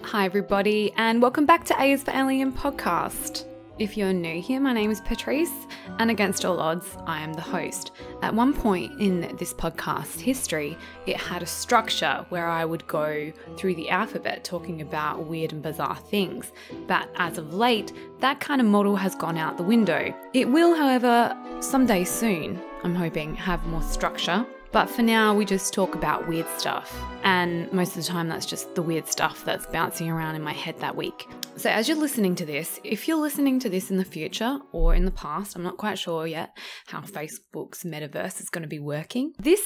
Hi everybody, and welcome back to A is for Alien podcast. If you're new here, my name is Patrice, and against all odds, I am the host. At one point in this podcast history, it had a structure where I would go through the alphabet talking about weird and bizarre things, but as of late, that kind of model has gone out the window. It will, however, someday soon, I'm hoping, have more structure. But for now, we just talk about weird stuff. And most of the time, that's just the weird stuff that's bouncing around in my head that week. So as you're listening to this, if you're listening to this in the future or in the past, I'm not quite sure yet how Facebook's metaverse is going to be working. This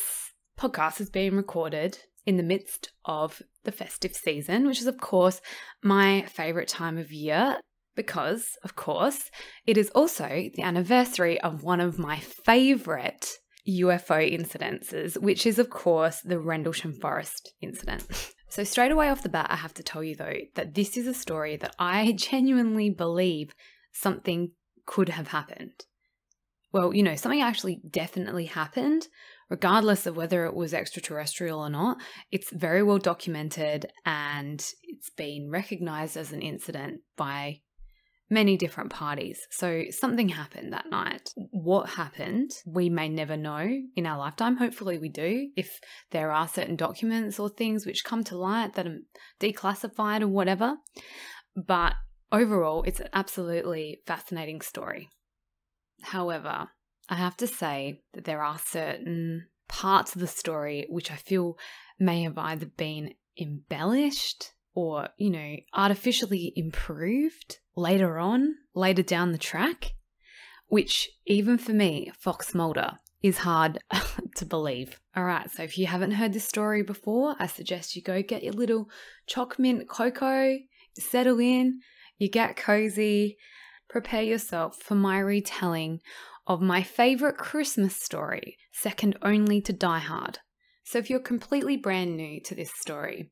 podcast is being recorded in the midst of the festive season, which is, of course, my favourite time of year. Because, of course, it is also the anniversary of one of my favourite UFO incidences, which is, of course, the Rendlesham Forest Incident. So straight away off the bat, I have to tell you, though, that this is a story that I genuinely believe something could have happened. Well, something actually definitely happened, regardless of whether it was extraterrestrial or not. It's very well documented and it's been recognised as an incident by many different parties. So something happened that night. What happened, we may never know in our lifetime. Hopefully we do, if there are certain documents or things which come to light that are declassified or whatever. But overall, it's an absolutely fascinating story. However, I have to say that there are certain parts of the story which I feel may have either been embellished or, artificially improved later down the track, which even for me, Fox Mulder, is hard to believe. All right, so if you haven't heard this story before, I suggest you go get your little choc mint cocoa, settle in, you get cozy, prepare yourself for my retelling of my favourite Christmas story, second only to Die Hard. So if you're completely brand new to this story,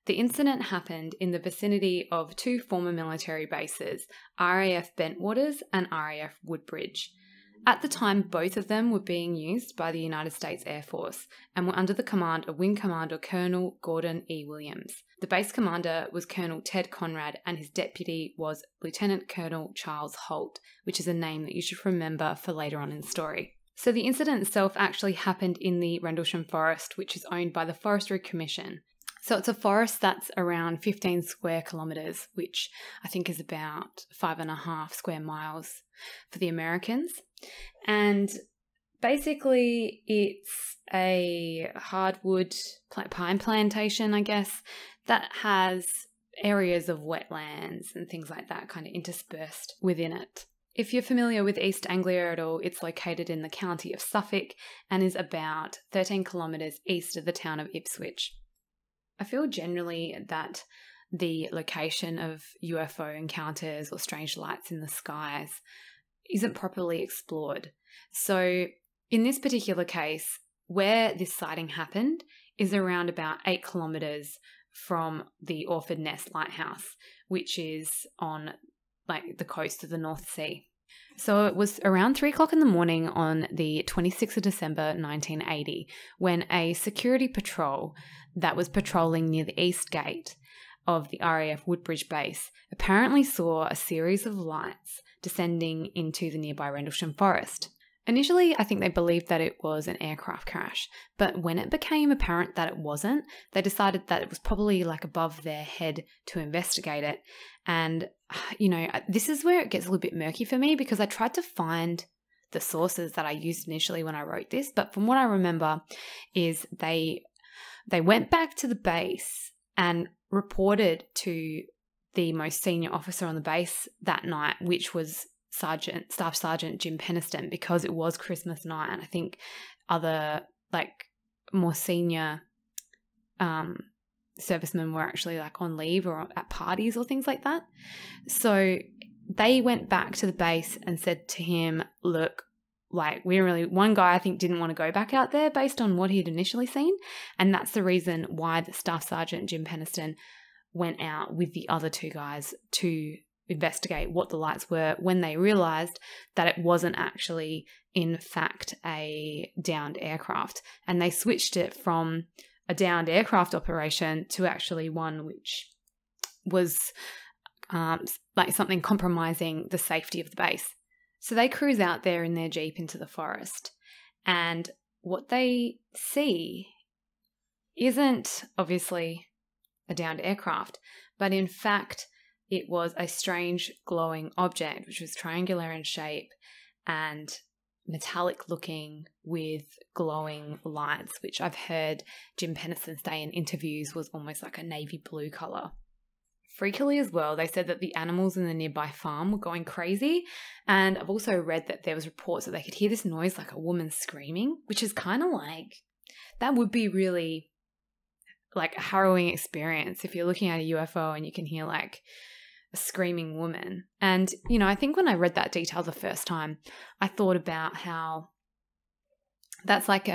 the incident happened in the vicinity of two former military bases, RAF Bentwaters and RAF Woodbridge. At the time, both of them were being used by the United States Air Force and were under the command of Wing Commander Colonel Gordon E. Williams. The base commander was Colonel Ted Conrad and his deputy was Lieutenant Colonel Charles Holt, which is a name that you should remember for later on in the story. So the incident itself actually happened in the Rendlesham Forest, which is owned by the Forestry Commission. So it's a forest that's around 15 square kilometres, which I think is about 5.5 square miles for the Americans. And basically it's a hardwood pine plantation, I guess, that has areas of wetlands and things like that kind of interspersed within it. If you're familiar with East Anglia at all, it's located in the county of Suffolk and is about 13 kilometres east of the town of Ipswich. I feel generally that the location of UFO encounters or strange lights in the skies isn't properly explored. So in this particular case, where this sighting happened is around about 8 kilometres from the Orford Ness Lighthouse, which is on the coast of the North Sea. So it was around 3 o'clock in the morning on the 26th of December 1980 when a security patrol that was patrolling near the east gate of the RAF Woodbridge base apparently saw a series of lights descending into the nearby Rendlesham Forest. Initially, I think they believed that it was an aircraft crash, but when it became apparent that it wasn't, they decided that it was probably above their head to investigate it. And, this is where it gets a little bit murky for me because I tried to find the sources that I used initially when I wrote this, but from what I remember is they went back to the base and reported to the most senior officer on the base that night, which was Staff Sergeant Jim Peniston, because it was Christmas night and I think other more senior servicemen were actually on leave or at parties or things like that. So they went back to the base and said to him, look, one guy I think didn't want to go back out there based on what he'd initially seen. And that's the reason why the Staff Sergeant Jim Peniston went out with the other two guys to investigate what the lights were when they realised that it wasn't actually, in fact, a downed aircraft. And they switched it from a downed aircraft operation to actually one which was like something compromising the safety of the base. So they cruise out there in their Jeep into the forest, and what they see isn't obviously a downed aircraft, but in fact it was a strange glowing object which was triangular in shape and metallic looking with glowing lights, which I've heard Jim Penniston say in interviews was almost like a navy blue colour. Freakily as well, they said that the animals in the nearby farm were going crazy, and I've also read that there was reports that they could hear this noise like a woman screaming, which is kind of like, that would be really like a harrowing experience if you're looking at a UFO and you can hear like a screaming woman. And, you know, I think when I read that detail the first time, I thought about how that's like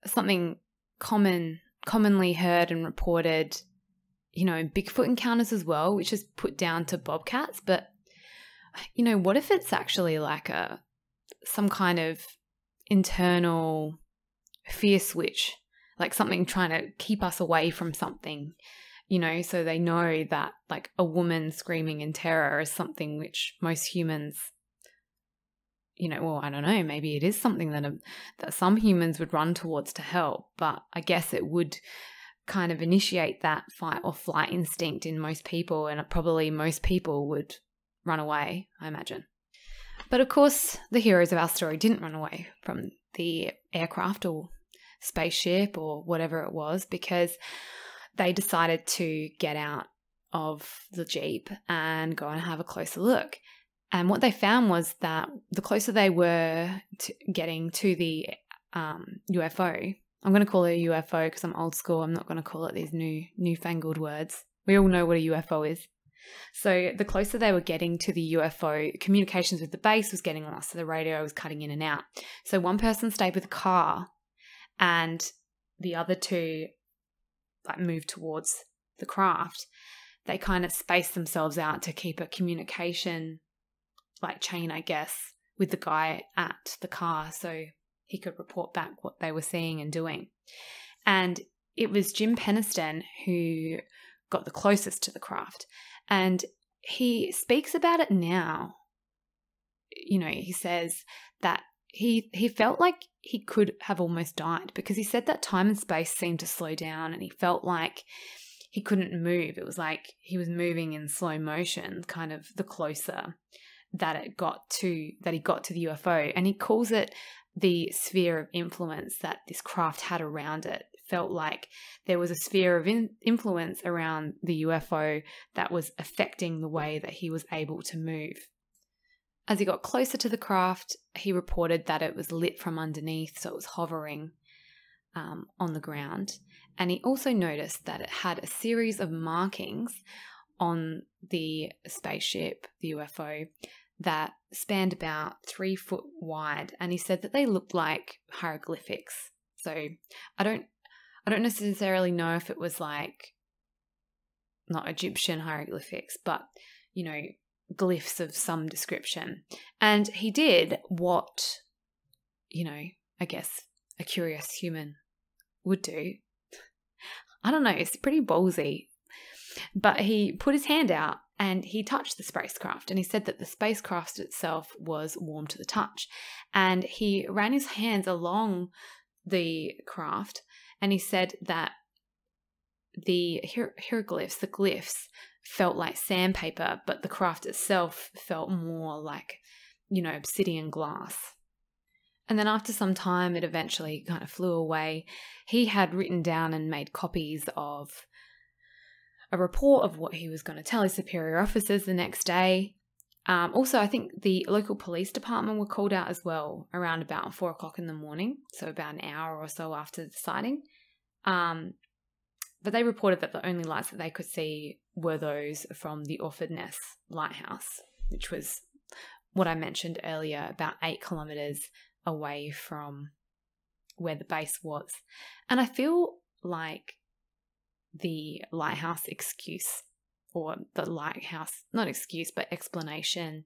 something commonly heard and reported, you know, in Bigfoot encounters as well, which is put down to bobcats. But, you know, what if it's actually like some kind of internal fear switch, like something trying to keep us away from something, you know, so they know that like a woman screaming in terror is something which most humans, you know, well, I don't know, maybe it is something that some humans would run towards to help, but I guess it would kind of initiate that fight or flight instinct in most people, and probably most people would run away, I imagine. But of course, the heroes of our story didn't run away from the aircraft or spaceship or whatever it was, because they decided to get out of the Jeep and go and have a closer look. And what they found was that the closer they were getting to the UFO, I'm going to call it a UFO because I'm old school. I'm not going to call it these newfangled words. We all know what a UFO is. So the closer they were getting to the UFO, communications with the base was getting lost. So the radio was cutting in and out. So one person stayed with the car and the other two like moved towards the craft. They kind of spaced themselves out to keep a communication like chain, I guess, with the guy at the car so he could report back what they were seeing and doing. And it was Jim Penniston who got the closest to the craft. And he speaks about it now. You know, he says that he felt like he could have almost died, because he said that time and space seemed to slow down and he felt like he couldn't move. It was like he was moving in slow motion, kind of the closer that he got to the UFO. And he calls it the sphere of influence that this craft had around it. It felt like there was a sphere of influence around the UFO that was affecting the way that he was able to move. As he got closer to the craft, he reported that it was lit from underneath, so it was hovering on the ground. And he also noticed that it had a series of markings on the spaceship, the UFO, that spanned about 3 foot wide. And he said that they looked like hieroglyphics. So I don't necessarily know if it was like, not Egyptian hieroglyphics, but, you know, glyphs of some description. And he did what, you know, I guess a curious human would do. I don't know, it's pretty ballsy. But he put his hand out and he touched the spacecraft, and he said that the spacecraft itself was warm to the touch. And he ran his hands along the craft, and he said that the hieroglyphs, the glyphs, felt like sandpaper, but the craft itself felt more like, you know, obsidian glass. And then after some time, it eventually kind of flew away. He had written down and made copies of a report of what he was going to tell his superior officers the next day. Also, I think the local police department were called out as well around about 4 o'clock in the morning, so about an hour or so after the sighting. But they reported that the only lights that they could see were those from the Orford Ness Lighthouse, which was what I mentioned earlier, about 8 kilometres away from where the base was. And I feel like the lighthouse excuse, or the lighthouse, not excuse, but explanation,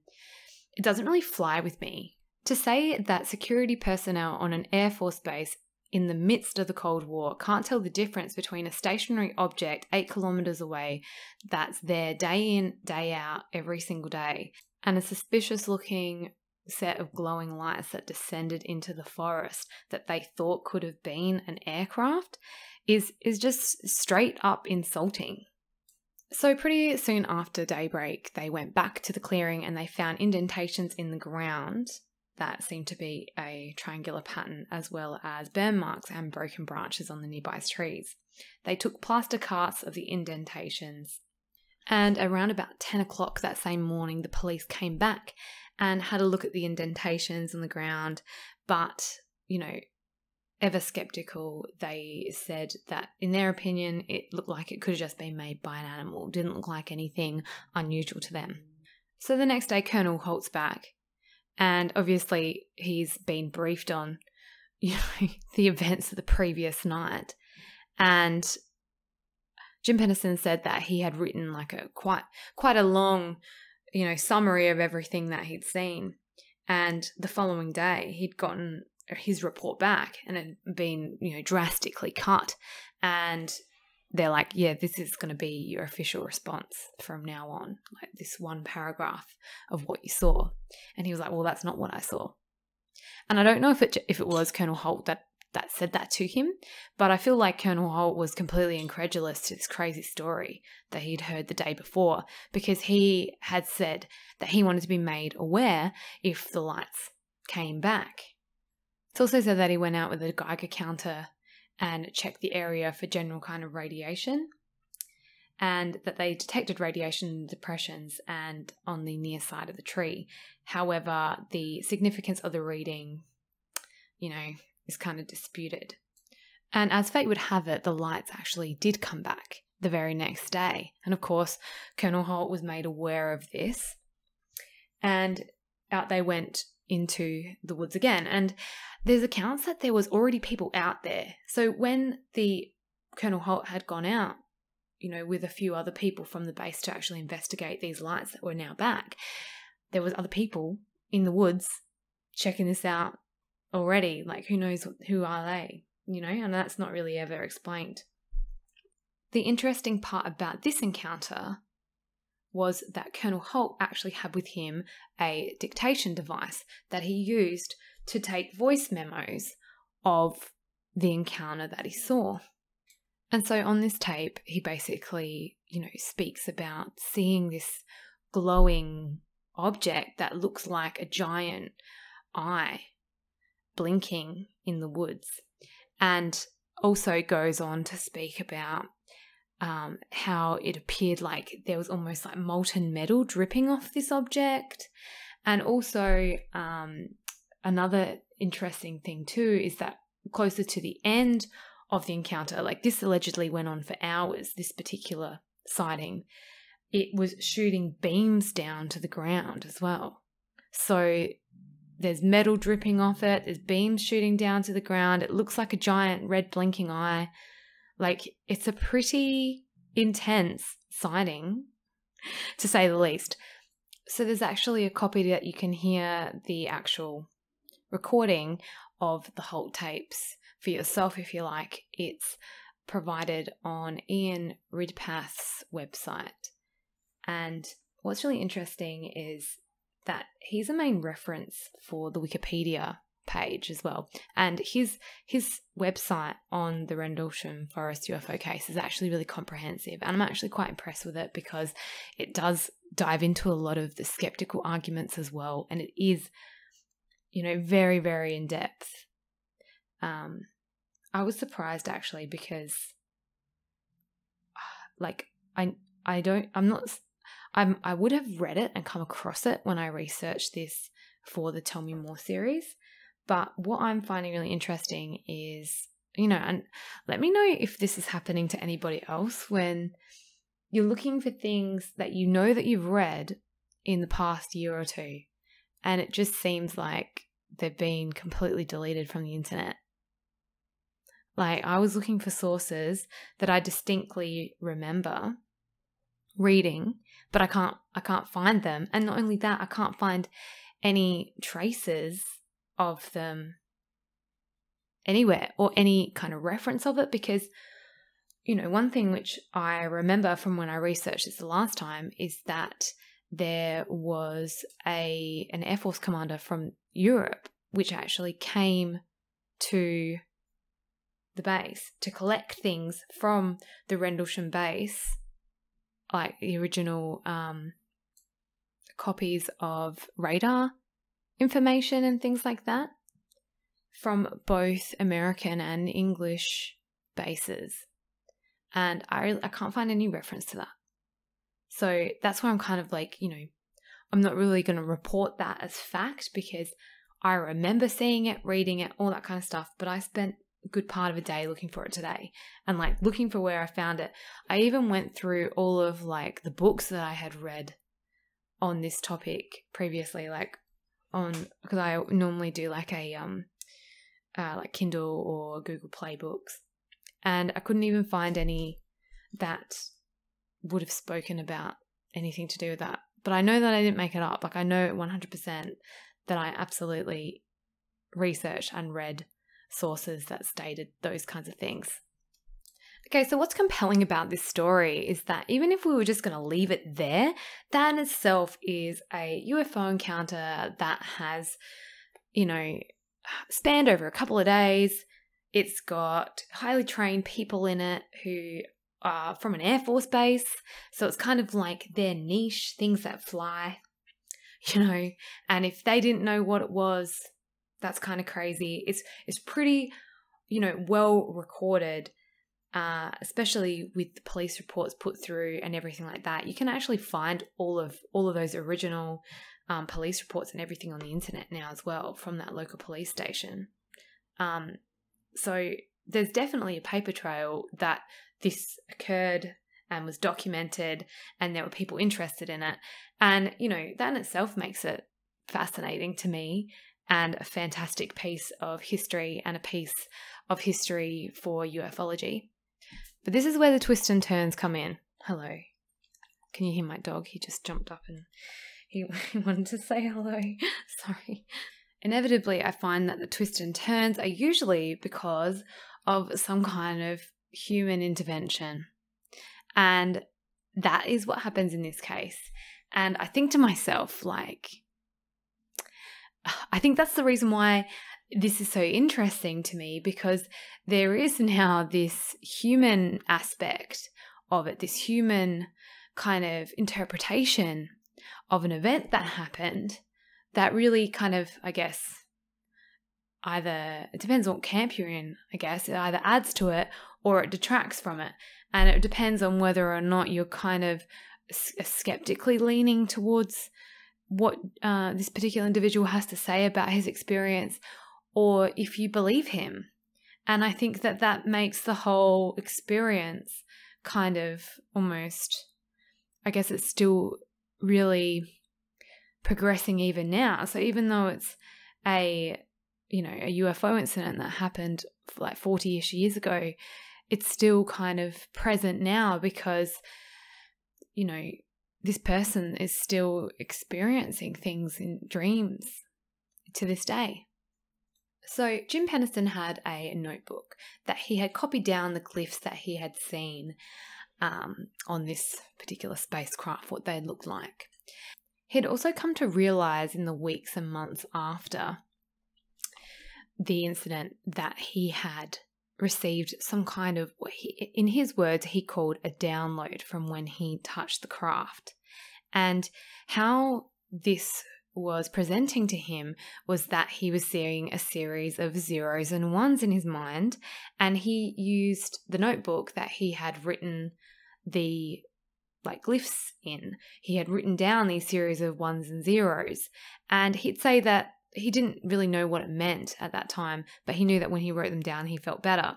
it doesn't really fly with me. To say that security personnel on an Air Force base in the midst of the Cold War can't tell the difference between a stationary object 8 kilometres away that's there day in, day out, every single day, and a suspicious looking set of glowing lights that descended into the forest that they thought could have been an aircraft is just straight up insulting. So pretty soon after daybreak, they went back to the clearing and they found indentations in the ground that seemed to be a triangular pattern, as well as burn marks and broken branches on the nearby trees. They took plaster casts of the indentations, and around about 10 o'clock that same morning, the police came back and had a look at the indentations on the ground, but, ever skeptical, they said that in their opinion it looked like it could have just been made by an animal. Didn't look like anything unusual to them. So the next day, Colonel Holt's back, and obviously he's been briefed on the events of the previous night, and Jim Pennison said that he had written like a quite a long summary of everything that he'd seen, and the following day he'd gotten his report back and it had been drastically cut, and they're like, yeah, this is going to be your official response from now on, like this one paragraph of what you saw. And he was like, well, that's not what I saw. And I don't know if it was Colonel Holt that said that to him, but I feel like Colonel Holt was completely incredulous to this crazy story that he'd heard the day before, because he had said that he wanted to be made aware if the lights came back. It's also said that he went out with a Geiger counter and checked the area for general kind of radiation, and that they detected radiation depressions and on the near side of the tree. However, the significance of the reading, is kind of disputed. And as fate would have it, the lights actually did come back the very next day. And of course, Colonel Holt was made aware of this, and out they went into the woods again. And there's accounts that there was already people out there. So when the Colonel Holt had gone out, with a few other people from the base to actually investigate these lights that were now back, there was other people in the woods checking this out already. Like, who knows, who are they? And that's not really ever explained. The interesting part about this encounter was that Colonel Holt actually had with him a dictation device that he used to take voice memos of the encounter that he saw. And so on this tape, he basically, speaks about seeing this glowing object that looks like a giant eye blinking in the woods, and also goes on to speak about how it appeared like there was almost like molten metal dripping off this object. And also another interesting thing too is that closer to the end of the encounter, like this allegedly went on for hours, this particular sighting, it was shooting beams down to the ground as well. So there's metal dripping off it, there's beams shooting down to the ground, it looks like a giant red blinking eye. Like, it's a pretty intense sighting, to say the least. So there's actually a copy that you can hear the actual recording of the Holt tapes for yourself if you like. It's provided on Ian Ridpath's website. And what's really interesting is that he's a main reference for the Wikipedia page as well. And his website on the Rendlesham Forest UFO case is actually really comprehensive, and I'm actually quite impressed with it because it does dive into a lot of the skeptical arguments as well, and it is, very, very in depth. I was surprised actually because, I would have read it and come across it when I researched this for the Tell Me More series. But what I'm finding really interesting is, and let me know if this is happening to anybody else when you're looking for things that that you've read in the past year or two, and it just seems like they've been completely deleted from the internet. Like, I was looking for sources that I distinctly remember reading, but I can't find them. And not only that, I can't find any traces of them anywhere or any kind of reference of it, because, one thing which I remember from when I researched this the last time is that there was an Air Force commander from Europe which actually came to the base to collect things from the Rendlesham base, like the original copies of radar information and things like that from both American and English bases. And I can't find any reference to that. So that's why I'm kind of like, I'm not really going to report that as fact, because I remember seeing it, reading it, all that kind of stuff, but I spent a good part of a day looking for it today and like looking for where I found it. I even went through all of like the books that I had read on this topic previously, because I normally do like a like Kindle or Google Play books, and I couldn't even find any that would have spoken about anything to do with that. But I know that I didn't make it up. Like, I know 100% that I absolutely researched and read sources that stated those kinds of things. Okay, so what's compelling about this story is that even if we were just going to leave it there, that in itself is a UFO encounter that has, spanned over a couple of days. It's got highly trained people in it who are from an Air Force base. So it's kind of like their niche, things that fly, and if they didn't know what it was, that's kind of crazy. It's pretty, well recorded, especially with the police reports put through and everything like that. You can actually find all of those original police reports and everything on the internet now as well from that local police station. So there's definitely a paper trail that this occurred and was documented, and there were people interested in it. And, that in itself makes it fascinating to me and a fantastic piece of history and a piece of history for ufology. But this is where the twists and turns come in. Hello. Can you hear my dog? He just jumped up and he wanted to say hello. Sorry. Inevitably, I find that the twists and turns are usually because of some kind of human intervention. And that is what happens in this case. And I think to myself, I think that's the reason why this is so interesting to me, because there is now this human aspect of it, this human kind of interpretation of an event that happened that really kind of, I guess, either, it depends on what camp you're in, I guess, it either adds to it or it detracts from it. And it depends on whether or not you're kind of skeptically leaning towards what this particular individual has to say about his experience, or if you believe him. And I think that makes the whole experience kind of almost, I guess it's still really progressing even now. So even though it's a UFO incident that happened like 40-ish years ago, it's still kind of present now because, this person is still experiencing things in dreams to this day. So Jim Penniston had a notebook that he had copied down the glyphs that he had seen on this particular spacecraft, what they looked like. He'd also come to realize in the weeks and months after the incident that he had received some kind of, in his words, he called a download from when he touched the craft. And how this was presenting to him was that he was seeing a series of zeros and ones in his mind, and he used the notebook that he had written the glyphs in. He had written down these series of ones and zeros, and he'd say that he didn't really know what it meant at that time, but he knew that when he wrote them down, he felt better.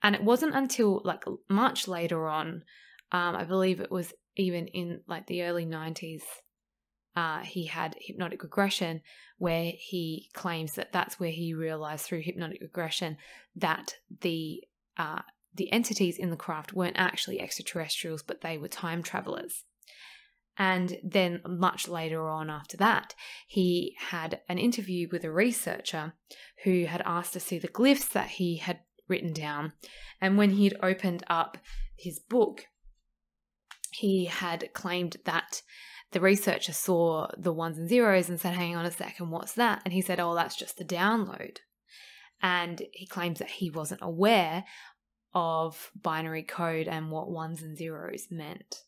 And it wasn't until much later on, I believe it was even in the early 90s, he had hypnotic regression, where he claims that that's where he realized through hypnotic regression that the entities in the craft weren't actually extraterrestrials, but they were time travelers. And then much later on after that, he had an interview with a researcher who had asked to see the glyphs that he had written down. And when he had opened up his book, he had claimed that the researcher saw the ones and zeros and said, hang on a second, what's that? And he said, oh, that's just the download. And he claims that he wasn't aware of binary code and what ones and zeros meant.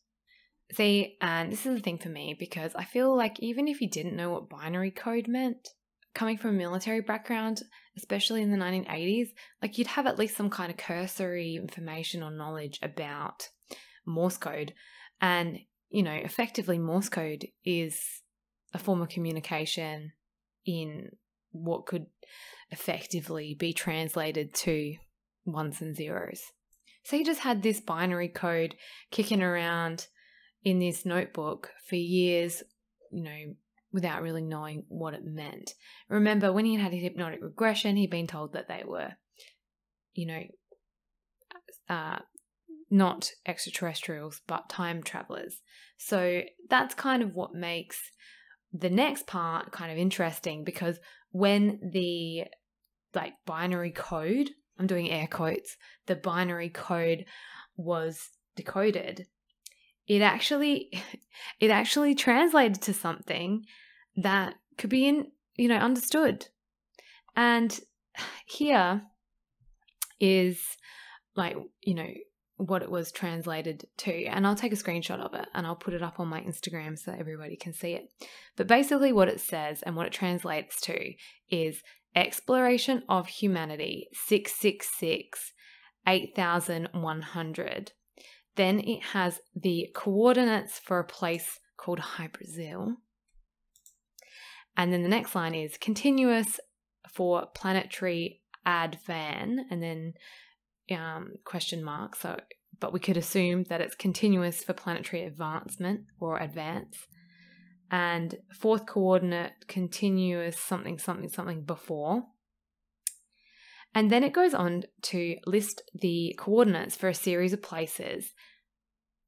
See, and this is the thing for me, because I feel like even if you didn't know what binary code meant, coming from a military background, especially in the 1980s, like you'd have at least some kind of cursory information or knowledge about Morse code. And, you know, effectively Morse code is a form of communication in what could effectively be translated to ones and zeros. So he just had this binary code kicking around in this notebook for years, you know, without really knowing what it meant. Remember, when he had his hypnotic regression, he'd been told that they were, you know, not extraterrestrials, but time travelers. So that's kind of what makes the next part kind of interesting, because when the binary code, I'm doing air quotes, the binary code was decoded, it actually translated to something that could be understood. And here is what it was translated to. And I'll take a screenshot of it and I'll put it up on my Instagram so that everybody can see it. But basically what it says and what it translates to is exploration of humanity 666 8100. Then it has the coordinates for a place called Hy-Brazil. And then the next line is continuous for planetary advan, and then question mark. So, but we could assume that it's continuous for planetary advancement or advance. And fourth coordinate, continuous something, something, something before. And then it goes on to list the coordinates for a series of places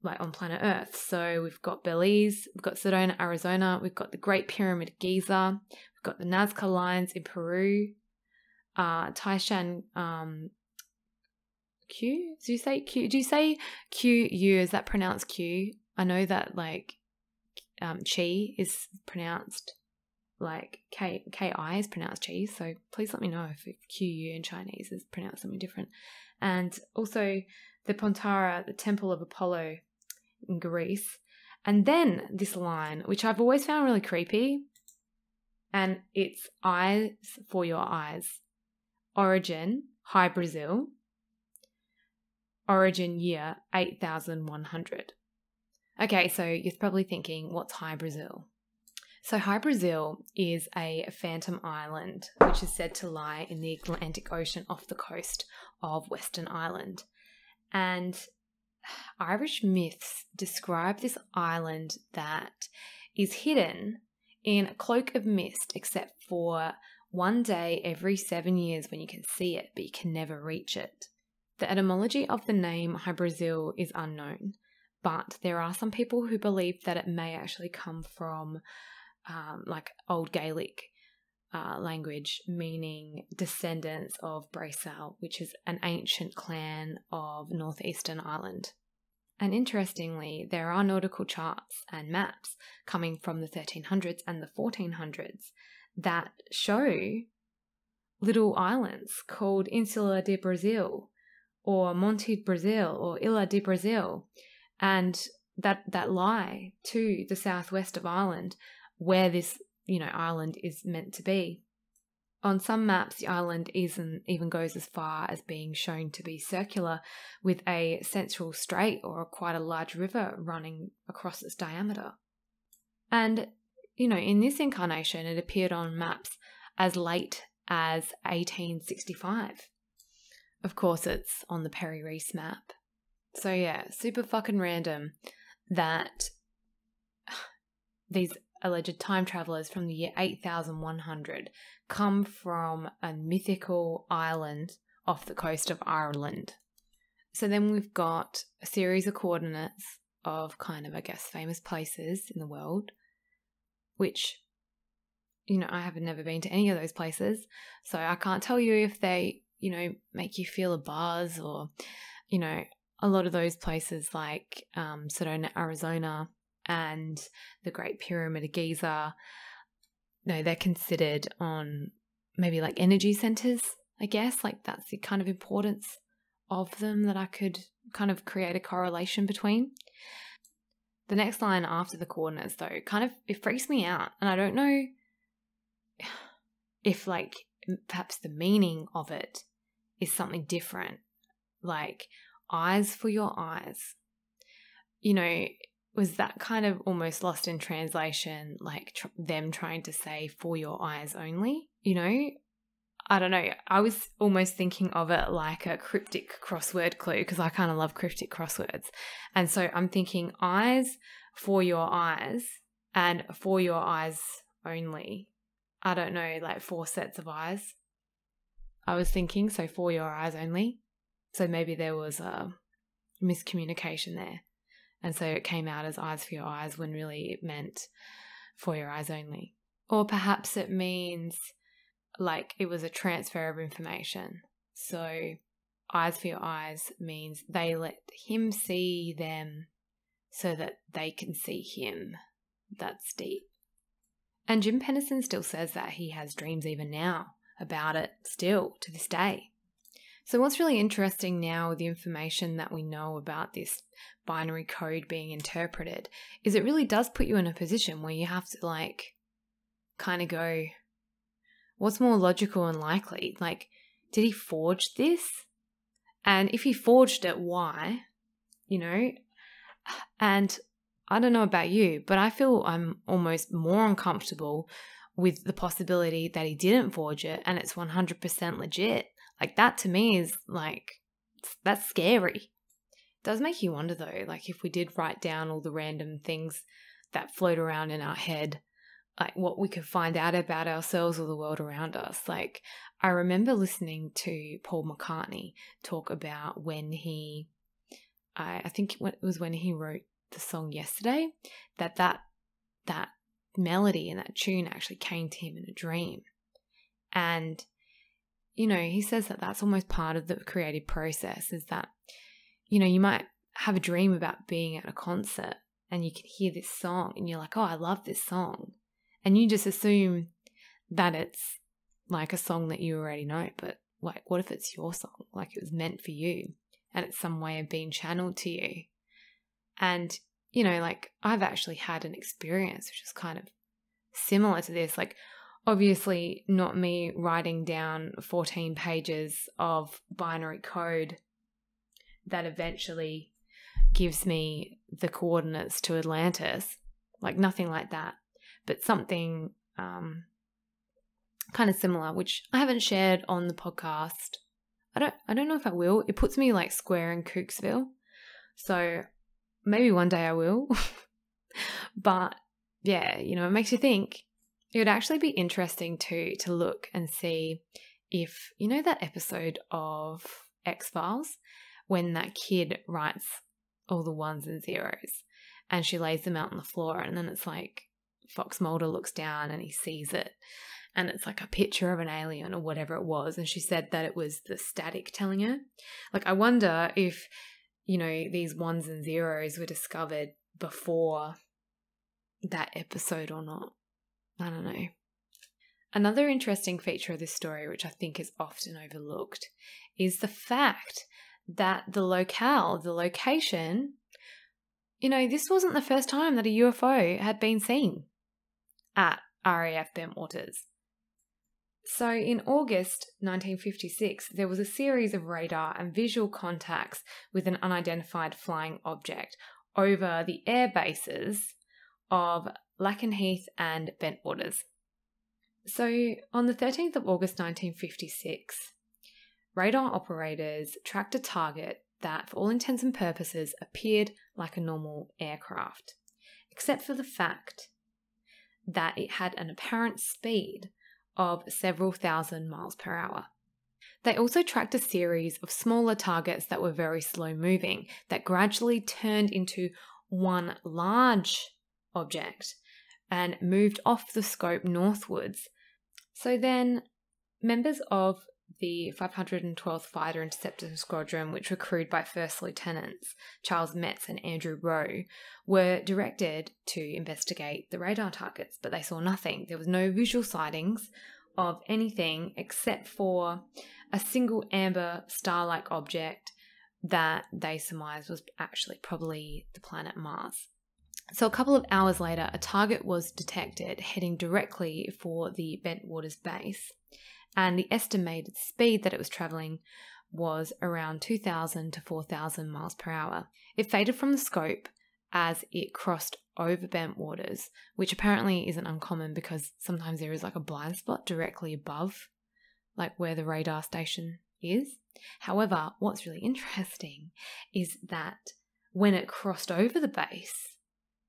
like on planet Earth. So we've got Belize, we've got Sedona, Arizona, we've got the Great Pyramid of Giza, we've got the Nazca Lines in Peru, Taishan Q? Do you say Q? Do you say QU? Is that pronounced Q? I know that Chi is pronounced like KI is pronounced cheese, so please let me know if QU in Chinese is pronounced something different. And also the Pontara, the Temple of Apollo in Greece. And then this line, which I've always found really creepy, and it's eyes for your eyes. Origin, Hy-Brazil. Origin year, 8100. Okay, so you're probably thinking, what's Hy-Brazil? So Hy-Brazil is a phantom island which is said to lie in the Atlantic Ocean off the coast of Western Ireland. And Irish myths describe this island that is hidden in a cloak of mist, except for one day every 7 years when you can see it, but you can never reach it. The etymology of the name Hy-Brazil is unknown, but there are some people who believe that it may actually come from Old Gaelic language, meaning descendants of Braesal, which is an ancient clan of northeastern Ireland. And interestingly, there are nautical charts and maps coming from the 1300s and the 1400s that show little islands called Insula de Brazil or Monte de Brazil or Ilha de Brazil, and that lie to the southwest of Ireland, where this, island is meant to be. On some maps, the island even goes as far as being shown to be circular, with a central strait or quite a large river running across its diameter. And, in this incarnation, it appeared on maps as late as 1865. Of course, it's on the Perry Reese map. So yeah, super fucking random that these alleged time travelers from the year 8100 come from a mythical island off the coast of Ireland. So then we've got a series of coordinates of kind of, I guess, famous places in the world, which, I have never been to any of those places. So I can't tell you if they, make you feel a buzz or, a lot of those places like Sedona, Arizona, and the Great Pyramid of Giza, they're considered on maybe like energy centers, I guess. Like that's the kind of importance of them that I could kind of create a correlation between. The next line after the coordinates, though, it freaks me out. And I don't know if like perhaps the meaning of it is something different. Like eyes for your eyes. Was that kind of almost lost in translation, like them trying to say for your eyes only? I don't know. I was almost thinking of it like a cryptic crossword clue because I kind of love cryptic crosswords. And so I'm thinking eyes for your eyes and for your eyes only. I don't know, like 4 sets of eyes. I was thinking, so for your eyes only. So maybe there was a miscommunication there. And so it came out as eyes for your eyes when really it meant for your eyes only. Or perhaps it means like it was a transfer of information. So eyes for your eyes means they let him see them so that they can see him. That's deep. And Jim Pennison still says that he has dreams even now about it still to this day. So what's really interesting now with the information that we know about this binary code being interpreted is it really does put you in a position where you have to like kind of go, what's more logical and likely? Like, did he forge this? And if he forged it, why? And I don't know about you, but I feel I'm almost more uncomfortable with the possibility that he didn't forge it and it's 100% legit. Like that to me is like, that's scary. It does make you wonder though, like if we did write down all the random things that float around in our head, like what we could find out about ourselves or the world around us. Like I remember listening to Paul McCartney talk about when he, I think it was when he wrote the song Yesterday, that melody and that tune actually came to him in a dream. And he says that that's almost part of the creative process is that, you might have a dream about being at a concert and you can hear this song and you're like, oh, I love this song. And you just assume that it's like a song that you already know. But like, what if it's your song? Like it was meant for you and it's some way of being channeled to you. And, like I've actually had an experience which is kind of similar to this. Like, obviously not me writing down 14 pages of binary code that eventually gives me the coordinates to Atlantis, like nothing like that, but something kind of similar, which I haven't shared on the podcast. I don't know if I will. It puts me like square in Cooksville, so maybe one day I will. But yeah, it makes you think. It would actually be interesting to look and see if, that episode of X-Files when that kid writes all the ones and zeros and she lays them out on the floor and then it's like Fox Mulder looks down and he sees it and it's like a picture of an alien or whatever it was, and she said that it was the static telling her. Like I wonder if, these ones and zeros were discovered before that episode or not. I don't know. Another interesting feature of this story, which I think is often overlooked, is the fact that the location, this wasn't the first time that a UFO had been seen at RAF Bentwaters. So in August 1956, there was a series of radar and visual contacts with an unidentified flying object over the air bases of Lakenheath and Bentwaters. So on the 13th of August 1956, radar operators tracked a target that, for all intents and purposes, appeared like a normal aircraft, except for the fact that it had an apparent speed of several thousand miles per hour. They also tracked a series of smaller targets that were very slow moving, that gradually turned into one large object and moved off the scope northwards. So then members of the 512th Fighter Interceptor Squadron, which were crewed by First Lieutenants Charles Metz and Andrew Rowe, were directed to investigate the radar targets, but they saw nothing. There was no visual sightings of anything except for a single amber star-like object that they surmised was actually probably the planet Mars. So a couple of hours later, a target was detected heading directly for the Bentwaters base, and the estimated speed that it was travelling was around 2,000 to 4,000 miles per hour. It faded from the scope as it crossed over Bentwaters, which apparently isn't uncommon because sometimes there is like a blind spot directly above like where the radar station is. However, what's really interesting is that when it crossed over the base,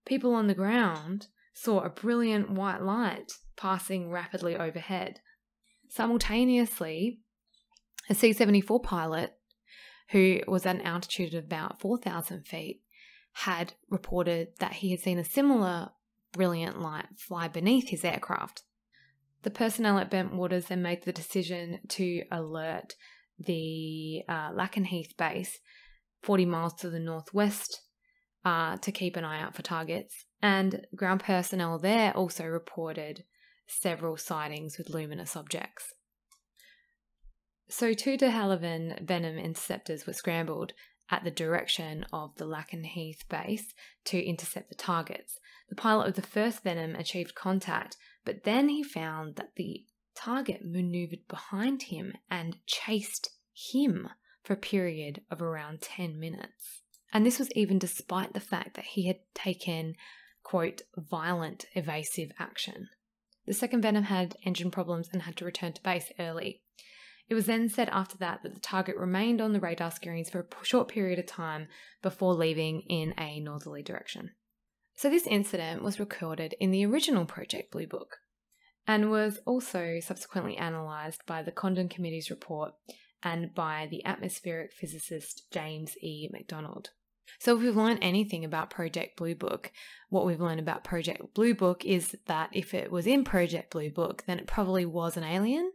people on the ground saw a brilliant white light passing rapidly overhead. Simultaneously, a C-74 pilot, who was at an altitude of about 4,000 feet, had reported that he had seen a similar brilliant light fly beneath his aircraft. The personnel at Bentwaters then made the decision to alert the Lakenheath base, 40 miles to the northwest, to keep an eye out for targets. And ground personnel there also reported several sightings with luminous objects. So 2 de Havilland Venom interceptors were scrambled at the direction of the Lakenheath base to intercept the targets. The pilot of the first Venom achieved contact, but then he found that the target maneuvered behind him and chased him for a period of around 10 minutes. And this was even despite the fact that he had taken, quote, violent evasive action. The second Venom had engine problems and had to return to base early. It was then said after that the target remained on the radar screens for a short period of time before leaving in a northerly direction. So this incident was recorded in the original Project Blue Book and was also subsequently analysed by the Condon Committee's report and by the atmospheric physicist James E. MacDonald. So if we've learned anything about Project Blue Book, what we've learned about Project Blue Book is that if it was in Project Blue Book, then it probably was an alien.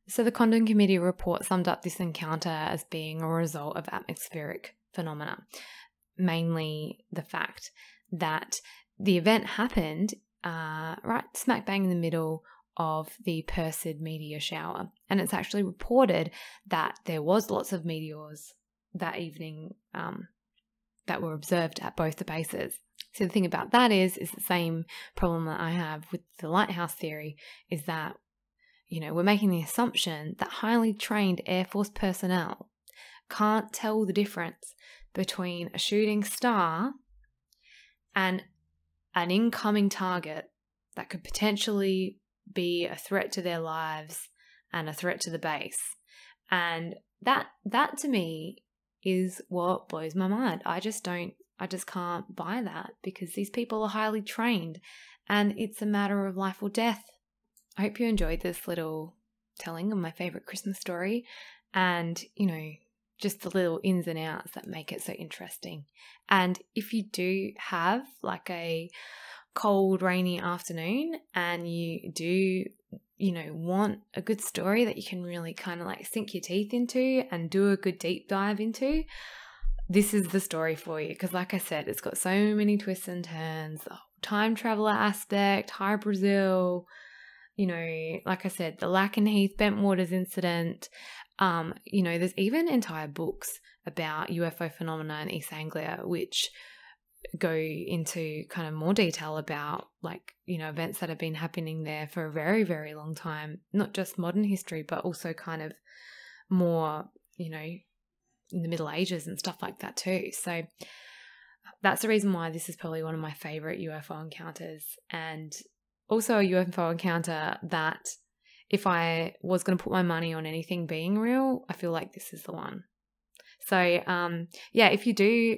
So the Condon Committee report summed up this encounter as being a result of atmospheric phenomena, mainly the fact that the event happened right smack bang in the middle of the Perseid meteor shower. And it's actually reported that there was lots of meteors that evening that were observed at both the bases. So the thing about that is the same problem that I have with the lighthouse theory, is that, you know, we're making the assumption that highly trained Air Force personnel can't tell the difference between a shooting star and an incoming target that could potentially be a threat to their lives and a threat to the base. And that to me is what blows my mind. I just can't buy that, because these people are highly trained and it's a matter of life or death. I hope you enjoyed this little telling of my favourite Christmas story and, you know, just the little ins and outs that make it so interesting. And if you do have like a cold, rainy afternoon and you do, you know, want a good story that you can really kind of like sink your teeth into and do a good deep dive into, this is the story for you. Because like I said, it's got so many twists and turns, the time traveler aspect, High Brazil, you know, like I said, the Lakenheath Bentwaters incident. You know, there's even entire books about UFO phenomena in East Anglia, which go into kind of more detail about, like, you know, events that have been happening there for a very, very long time, not just modern history, but also kind of more, you know, in the Middle Ages and stuff like that too. So that's the reason why this is probably one of my favorite UFO encounters, and also a UFO encounter that if I was going to put my money on anything being real, I feel like this is the one. So yeah, if you do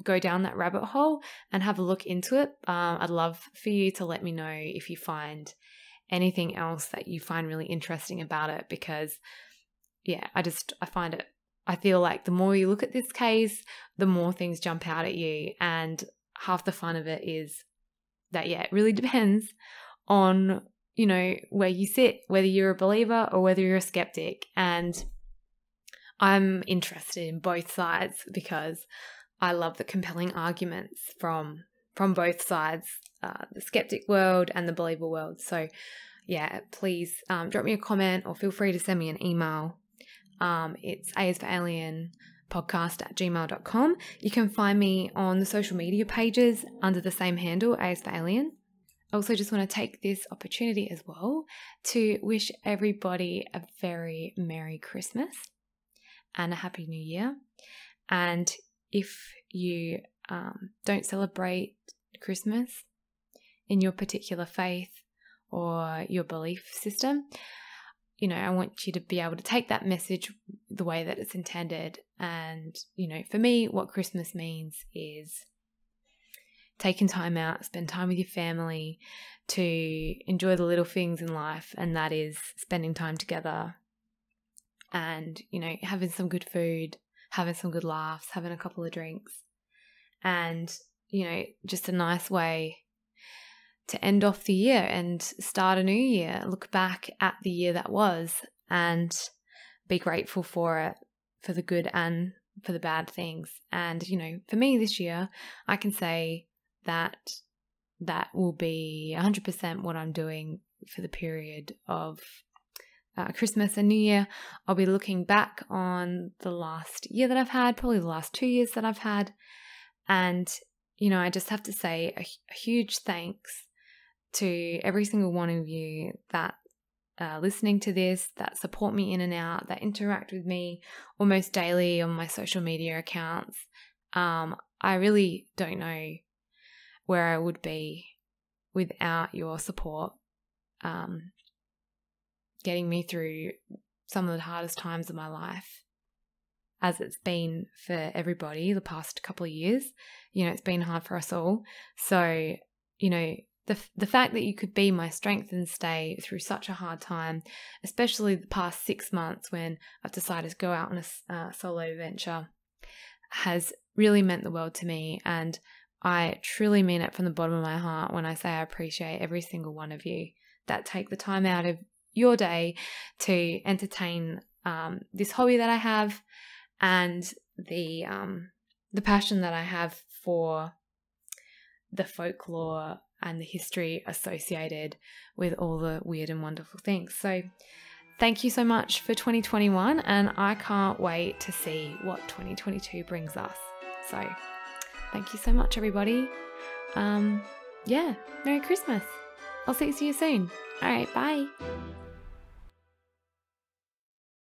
go down that rabbit hole and have a look into it, I'd love for you to let me know if you find anything else that you find really interesting about it, because yeah, I feel like the more you look at this case, the more things jump out at you, and half the fun of it is that, yeah, it really depends on, where you sit, whether you're a believer or whether you're a skeptic. And I'm interested in both sides because I love the compelling arguments from both sides, the skeptic world and the believer world. So yeah, please drop me a comment or feel free to send me an email. It's aisforalienpodcast@gmail.com. You can find me on the social media pages under the same handle, As for Alien. I also just want to take this opportunity as well to wish everybody a very Merry Christmas and a Happy New Year. And if you don't celebrate Christmas in your particular faith or your belief system, I want you to be able to take that message the way that it's intended. And, for me, what Christmas means is taking time out, spend time with your family to enjoy the little things in life. And that is spending time together and, having some good food, having some good laughs, having a couple of drinks. And, just a nice way to end off the year and start a new year. Look back at the year that was and be grateful for it, for the good and for the bad things. And, for me this year, I can say that will be 100% what I'm doing for the period of Christmas and New Year. I'll be looking back on the last year that I've had, probably the last 2 years that I've had. And, I just have to say a huge thanks to every single one of you that listening to this, that support me in and out, that interact with me almost daily on my social media accounts. I really don't know where I would be without your support, getting me through some of the hardest times of my life, as it's been for everybody the past couple of years. It's been hard for us all. So, the fact that you could be my strength and stay through such a hard time, especially the past 6 months when I've decided to go out on a solo venture, has really meant the world to me. And I truly mean it from the bottom of my heart when I say I appreciate every single one of you that take the time out of your day to entertain this hobby that I have and the passion that I have for the folklore and the history associated with all the weird and wonderful things. So thank you so much for 2021, and I can't wait to see what 2022 brings us. So thank you so much, everybody. Merry Christmas. I'll see you soon. All right, bye.